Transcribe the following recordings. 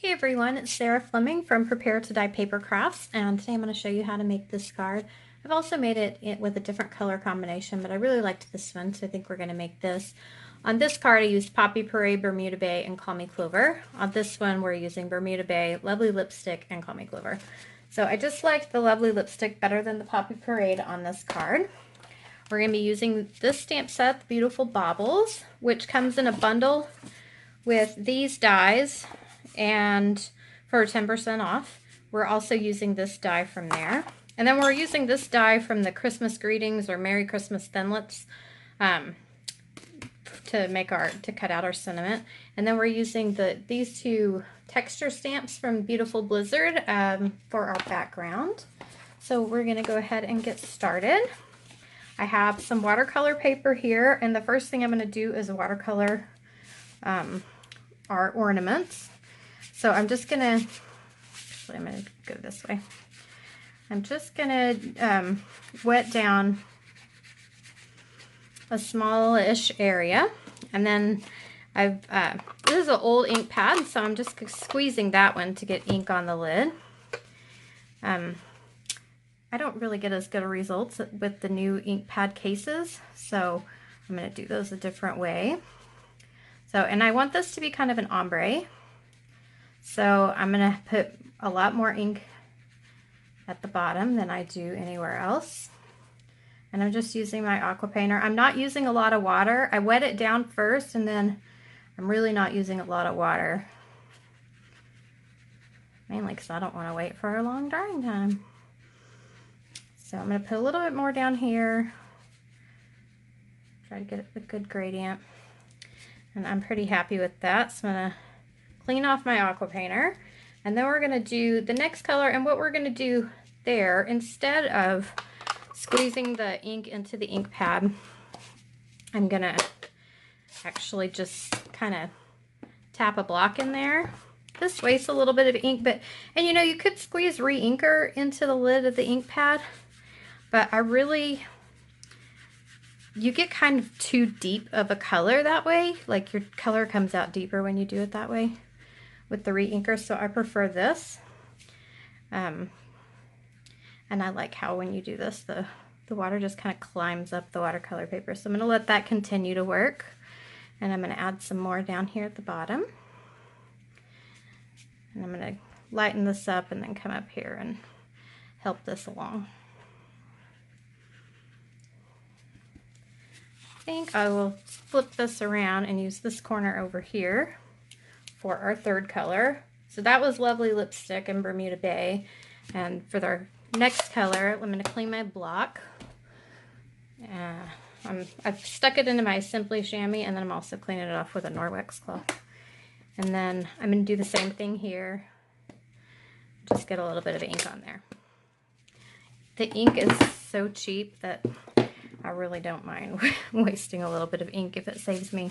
Hey everyone, it's Sarah Fleming from Prepare to Die Papercrafts, and today I'm going to show you how to make this card. I've also made it with a different color combination, but I really liked this one, so I think we're going to make this. On this card I used Poppy Parade, Bermuda Bay, and Call Me Clover. On this one we're using Bermuda Bay, Lovely Lipstick, and Call Me Clover. So I just liked the Lovely Lipstick better than the Poppy Parade on this card. We're going to be using this stamp set, the Beautiful Baubles, which comes in a bundle with these dies, and for 10% off. We're also using this die from there. And then we're using this die from the Christmas Greetings or Merry Christmas Thinlits to cut out our sentiment. And then we're using these two texture stamps from Beautiful Blizzard for our background. So we're going to go ahead and get started. I have some watercolor paper here, and the first thing I'm going to do is watercolor our ornaments. So I'm just going to, actually I'm going to go this way. I'm just going to wet down a smallish area, and then this is an old ink pad, so I'm just squeezing that one to get ink on the lid. I don't really get as good a results with the new ink pad cases, so I'm going to do those a different way. So, and I want this to be kind of an ombre. So I'm going to put a lot more ink at the bottom than I do anywhere else. And I'm just using my aqua painter. I'm not using a lot of water. I wet it down first, and then I'm really not using a lot of water. Mainly because I don't want to wait for a long drying time. So I'm going to put a little bit more down here. Try to get a good gradient. And I'm pretty happy with that. So I'm going to clean off my aqua painter, and then we're going to do the next color. And what we're going to do there, instead of squeezing the ink into the ink pad, I'm going to actually just kind of tap a block in there. This wastes a little bit of ink, and you know, you could squeeze re-inker into the lid of the ink pad, but you get kind of too deep of a color that way. Like, your color comes out deeper when you do it that way with the re-inker, so I prefer this. And I like how when you do this, the water just kind of climbs up the watercolor paper. So I'm going to let that continue to work, and I'm going to add some more down here at the bottom. And I'm going to lighten this up and then come up here and help this along. I think I will flip this around and use this corner over here for our third color. So that was Lovely Lipstick and Bermuda Bay. And for our next color, I'm going to clean my block. I've stuck it into my Simply Chamois, and then I'm also cleaning it off with a Norwex cloth. And then I'm going to do the same thing here. Just get a little bit of ink on there. The ink is so cheap that I really don't mind wasting a little bit of ink if it saves me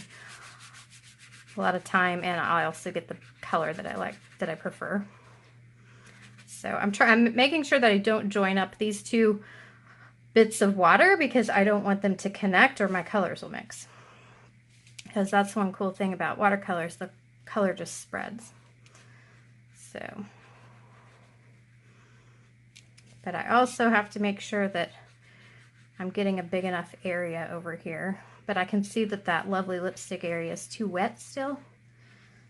a lot of time, and I also get the color that I like, that I prefer. So I'm making sure that I don't join up these two bits of water, because I don't want them to connect or my colors will mix. Because that's one cool thing about watercolors, the color just spreads. So, but I also have to make sure that I'm getting a big enough area over here. But I can see that that Lovely Lipstick area is too wet still.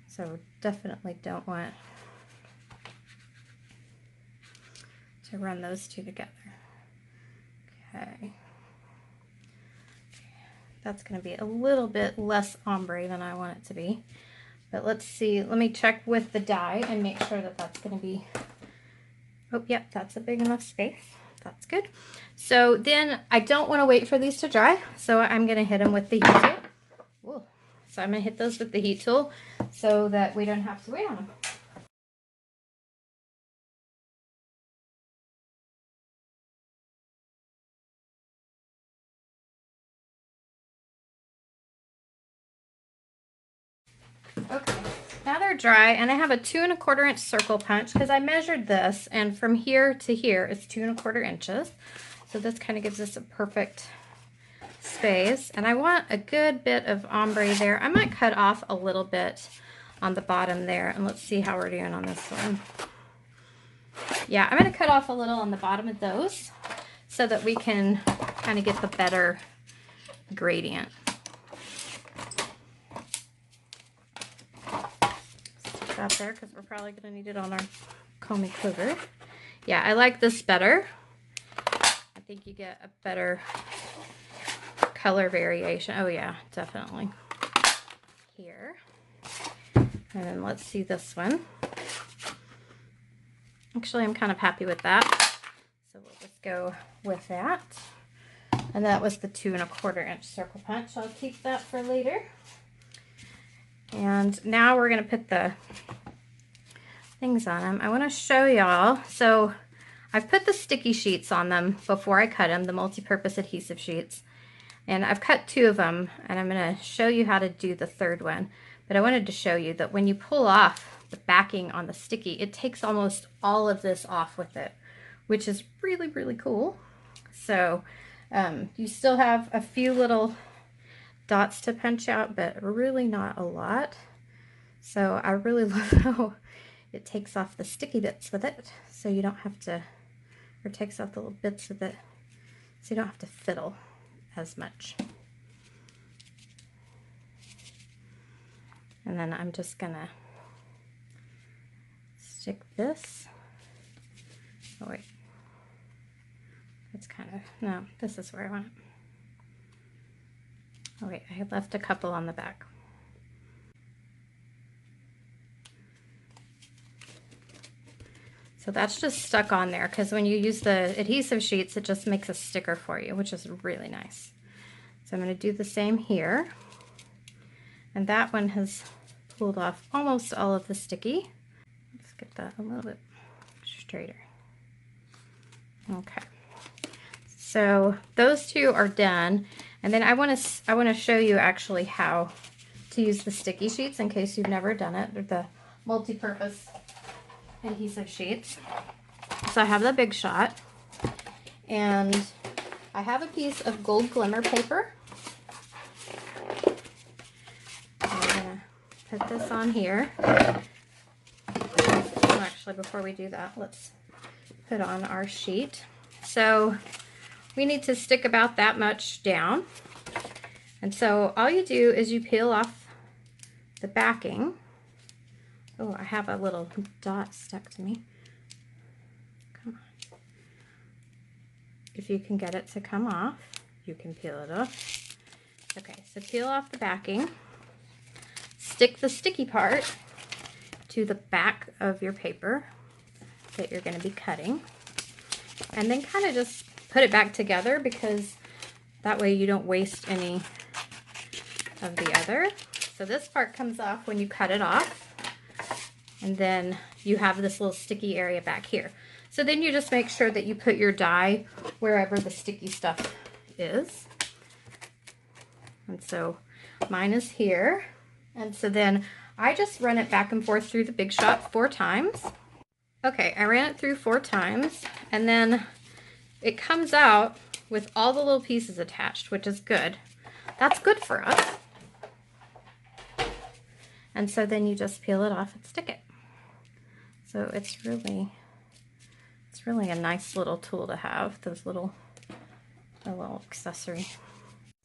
So definitely don't want to run those two together. Okay. That's going to be a little bit less ombre than I want it to be. But let's see. Let me check with the die and make sure that that's going to be... Oh, yep, that's a big enough space. That's good. So then I don't want to wait for these to dry, so I'm going to hit them with the heat tool. Ooh. So I'm going to hit those with the heat tool so that we don't have to wait on them. Okay, now they're dry, and I have a 2 1/4 inch circle punch because I measured this, and from here to here is 2 1/4 inches. So this kind of gives us a perfect space, and I want a good bit of ombre there. I might cut off a little bit on the bottom there. And let's see how we're doing on this one. Yeah, I'm going to cut off a little on the bottom of those so that we can kind of get the better gradient. Stick that there because we're probably going to need it on our Comey Cougar. Yeah, I like this better. I think you get a better color variation. Oh yeah, definitely. Here. And then let's see this one. Actually, I'm kind of happy with that. So we'll just go with that. And that was the 2 1/4 inch circle punch. I'll keep that for later. And now we're going to put the things on them. I want to show y'all. So I've put the sticky sheets on them before I cut them, the multi-purpose adhesive sheets. And I've cut 2 of them, and I'm going to show you how to do the 3rd one. But I wanted to show you that when you pull off the backing on the sticky, it takes almost all of this off with it, which is really, really cool. So you still have a few little dots to punch out, but really not a lot. So I really love how it takes off the sticky bits with it, so you don't have to, or takes off the little bits of it, so you don't have to fiddle as much. And then I'm just gonna stick this. Oh wait, it's kind of, no, this is where I want it. Oh wait, I had left a couple on the back. So that's just stuck on there because when you use the adhesive sheets, it just makes a sticker for you, which is really nice. So I'm going to do the same here. And that one has pulled off almost all of the sticky. Let's get that a little bit straighter. Okay. So those 2 are done. And then I want to show you actually how to use the sticky sheets in case you've never done it. They're the multi-purpose adhesive sheets. So I have the Big Shot, and I have a piece of gold glimmer paper. I'm gonna put this on here. Actually, before we do that, let's put on our sheet. So we need to stick about that much down. And so all you do is you peel off the backing. Oh, I have a little dot stuck to me. Come on. If you can get it to come off, you can peel it off. Okay, so peel off the backing. Stick the sticky part to the back of your paper that you're going to be cutting. And then kind of just put it back together because that way you don't waste any of the other. So this part comes off when you cut it off. And then you have this little sticky area back here. So then you just make sure that you put your die wherever the sticky stuff is. And so mine is here. And so then I just run it back and forth through the Big Shot 4 times. Okay, I ran it through 4 times, and then it comes out with all the little pieces attached, which is good. That's good for us. And so then you just peel it off and stick it. So it's really a nice little tool to have, those little accessory.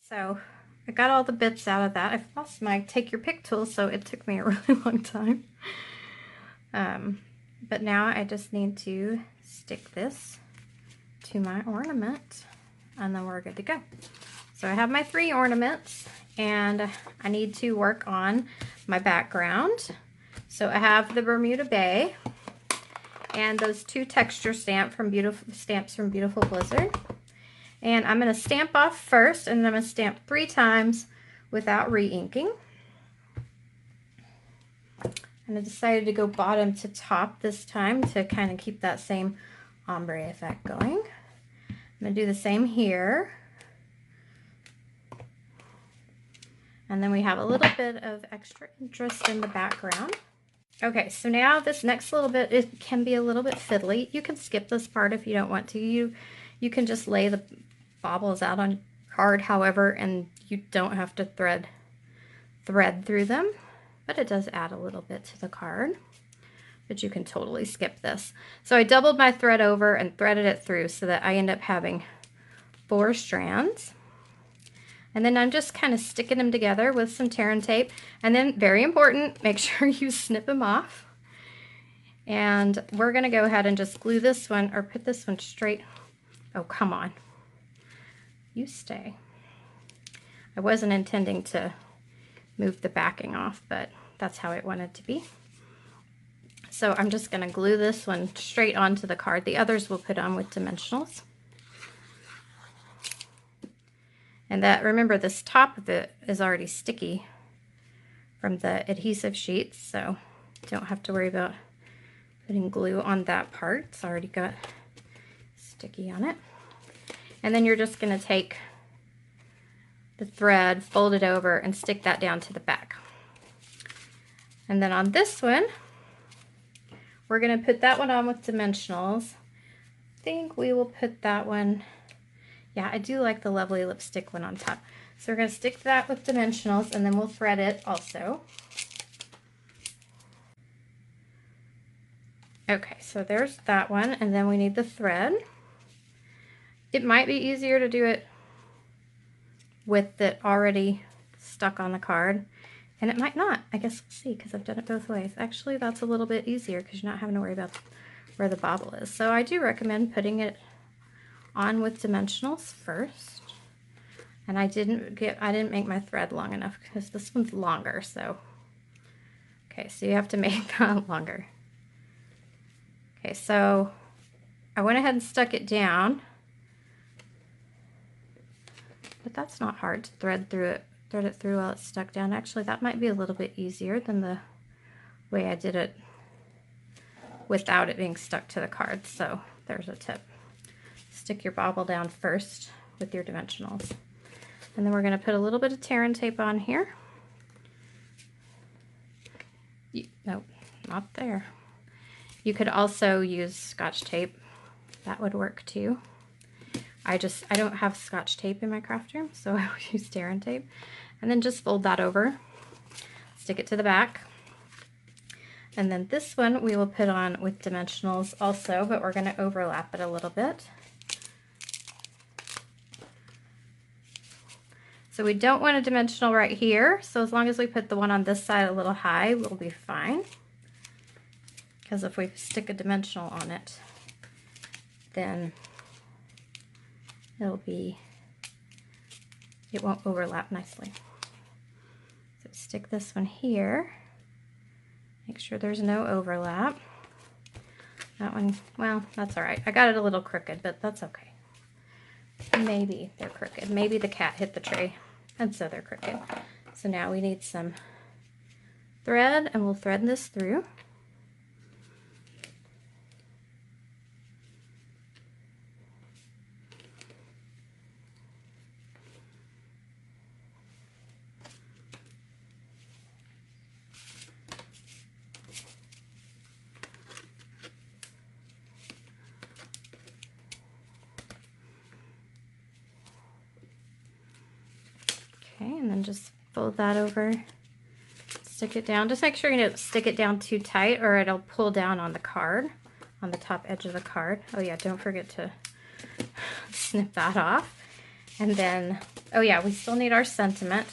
So I got all the bits out of that. I've lost my take your pick tool, so it took me a really long time. But now I just need to stick this to my ornament, and then we're good to go. So I have my 3 ornaments, and I need to work on my background. So I have the Bermuda Bay and those 2 texture stamps from Beautiful Blizzard. And I'm going to stamp off first, and then I'm going to stamp 3 times without re-inking. And I decided to go bottom to top this time to kind of keep that same ombre effect going. I'm going to do the same here. And then we have a little bit of extra interest in the background. Okay, so now this next little bit, it can be a little bit fiddly. You can skip this part if you don't want to. You can just lay the baubles out on card, however, and you don't have to thread through them. but it does add a little bit to the card. But you can totally skip this. So I doubled my thread over and threaded it through so that I end up having 4 strands. And then I'm just kind of sticking them together with some tear and tape. And then, very important, make sure you snip them off. And we're going to go ahead and just glue this one, or put this one straight. Oh, come on. You stay. I wasn't intending to move the backing off, but that's how it wanted to be. So I'm just going to glue this one straight onto the card. The others we'll put on with dimensionals. And that, remember, this top of it is already sticky from the adhesive sheets, so don't have to worry about putting glue on that part. It's already got sticky on it. And then you're just going to take the thread, fold it over, and stick that down to the back. And then on this one, we're going to put that one on with dimensionals. I think we will put that one, yeah, I do like the lovely lipstick one on top. So we're going to stick that with dimensionals, and then we'll thread it also. Okay, so there's that one, and then we need the thread. It might be easier to do it with it already stuck on the card, and it might not. I guess we'll see, because I've done it both ways. Actually, that's a little bit easier because you're not having to worry about where the bobble is. So I do recommend putting it on with dimensionals first. And I didn't make my thread long enough because this one's longer, so. Okay, so you have to make that longer. Okay, so I went ahead and stuck it down. But that's not hard to thread it through while it's stuck down. Actually, that might be a little bit easier than the way I did it without it being stuck to the card. So there's a tip. Stick your bobble down first with your dimensionals. And then we're going to put a little bit of tear and tape on here. Nope, not there. You could also use Scotch tape. That would work too. I don't have Scotch tape in my craft room, so I would use tear and tape. And then just fold that over, stick it to the back. And then this one we will put on with dimensionals also, but we're going to overlap it a little bit. So we don't want a dimensional right here, so as long as we put the one on this side a little high, we'll be fine. Because if we stick a dimensional on it, then it won't overlap nicely. So stick this one here. Make sure there's no overlap. That one, well, that's all right. I got it a little crooked, but that's okay. Maybe they're crooked. Maybe the cat hit the tray, and so they're crooked. So now we need some thread, and we'll thread this through. Okay, and then just fold that over, stick it down. Just make sure you don't stick it down too tight or it'll pull down on the card, on the top edge of the card. Oh yeah, don't forget to snip that off. And then, oh yeah, we still need our sentiment.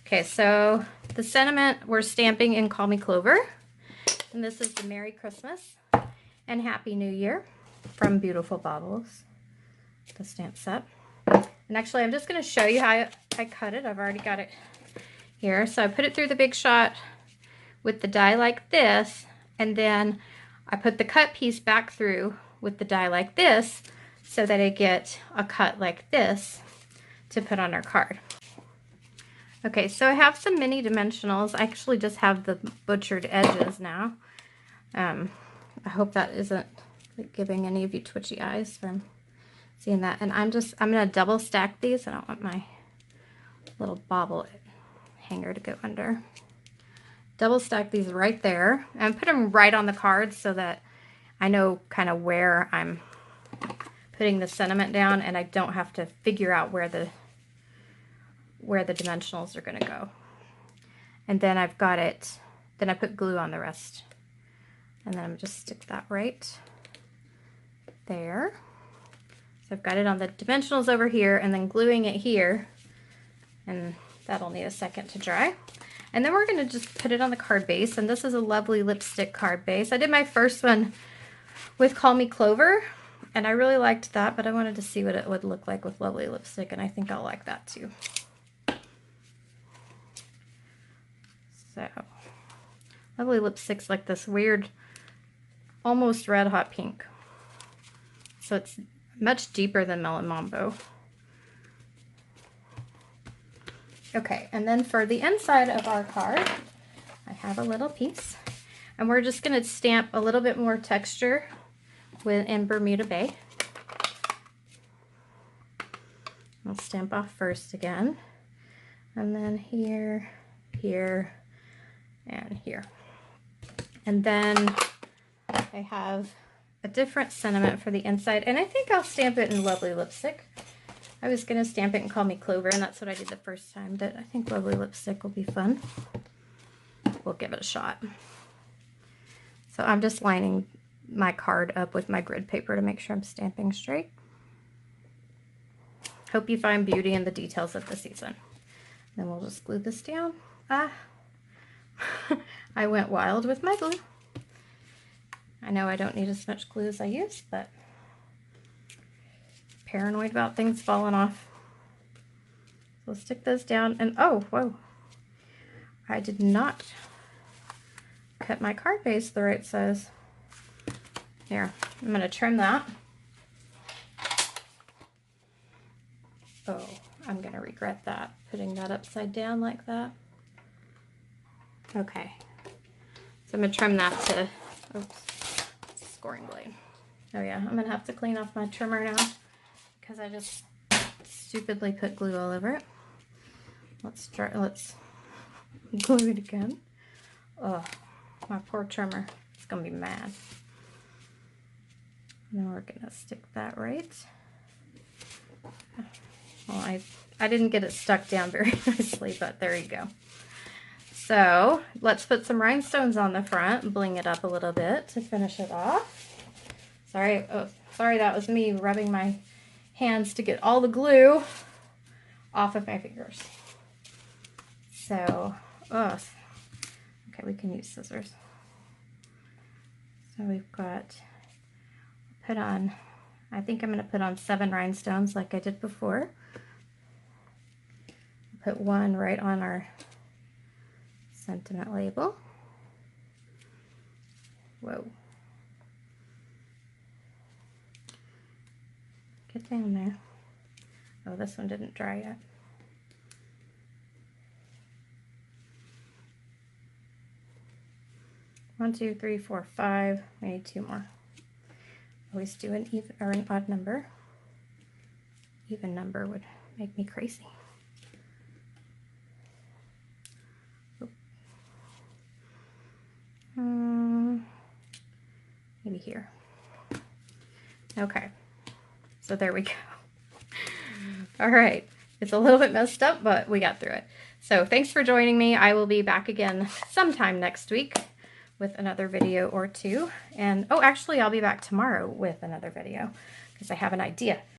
Okay, so the sentiment we're stamping in Call Me Clover. And this is the Merry Christmas and Happy New Year from Beautiful Baubles, the stamp set. And actually, I'm just going to show you how I cut it. I've already got it here. So I put it through the Big Shot with the die like this, and then I put the cut piece back through with the die like this so that I get a cut like this to put on our card. Okay, so I have some mini dimensionals. I actually just have the butchered edges now. I hope that isn't like giving any of you twitchy eyes from seeing that. And I'm going to double stack these. I don't want my little bobble hanger to go under. Double stack these right there and put them right on the card so that I know kind of where I'm putting the sentiment down, and I don't have to figure out where the dimensionals are going to go. And then I've got it then I put glue on the rest. And then I'm just stick that right there. So I've got it on the dimensionals over here and then gluing it here. And that'll need a second to dry. And then we're gonna just put it on the card base. And this is a lovely lipstick card base. I did my first one with Call Me Clover, and I really liked that, but I wanted to see what it would look like with lovely lipstick, and I think I'll like that too. So, lovely lipstick's like this weird, almost red hot pink. So it's much deeper than Melon Mambo. Okay, and then for the inside of our card, I have a little piece, and we're just gonna stamp a little bit more texture in Bermuda Bay. I'll stamp off first again, and then here, here, and here. And then I have a different sentiment for the inside, and I think I'll stamp it in Lovely Lipstick. I was gonna stamp it and Call Me Clover, and that's what I did the first time, but I think Lovely Lipstick will be fun. We'll give it a shot. So I'm just lining my card up with my grid paper to make sure I'm stamping straight. Hope you find beauty in the details of the season. Then we'll just glue this down. Ah, I went wild with my glue. I know I don't need as much glue as I use, but paranoid about things falling off. So stick those down, and oh, whoa. I did not cut my card base the right size. Here, I'm going to trim that. Oh, I'm going to regret that, putting that upside down like that. Okay, so I'm going to trim that to, oops, scoring blade. Oh yeah, I'm going to have to clean off my trimmer now because I just stupidly put glue all over it. Let's glue it again. Oh, my poor trimmer, it's going to be mad. Now we're going to stick that right. Well, I didn't get it stuck down very nicely, but there you go. So let's put some rhinestones on the front and bling it up a little bit to finish it off. Sorry, oh, sorry, that was me rubbing my hands to get all the glue off of my fingers. So, oh, okay, we can use scissors. So we've got, put on, I think I'm going to put on 7 rhinestones like I did before. Put one right on our sentiment label. Whoa. Get down there. Oh, this one didn't dry yet. One, two, three, four, 5. We need 2 more. Always do an even or an odd number. Even number would make me crazy. Maybe here. Okay, so there we go. All right, it's a little bit messed up, but we got through it. So thanks for joining me. I will be back again sometime next week with another video or 2. And oh, actually, I'll be back tomorrow with another video because I have an idea.